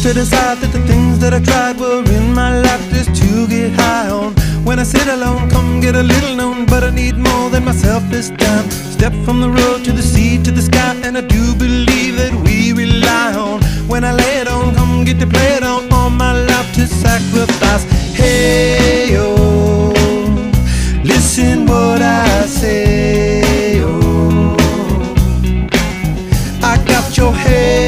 to decide that the things that I tried were in my life just to get high on. When I sit alone, come get a little known, but I need more than myself this time. Step from the road to the sea to the sky, and I do believe that we rely on. When I lay it on, come get to play it on, all my life to sacrifice. Hey, oh, listen what I say, oh, I got your head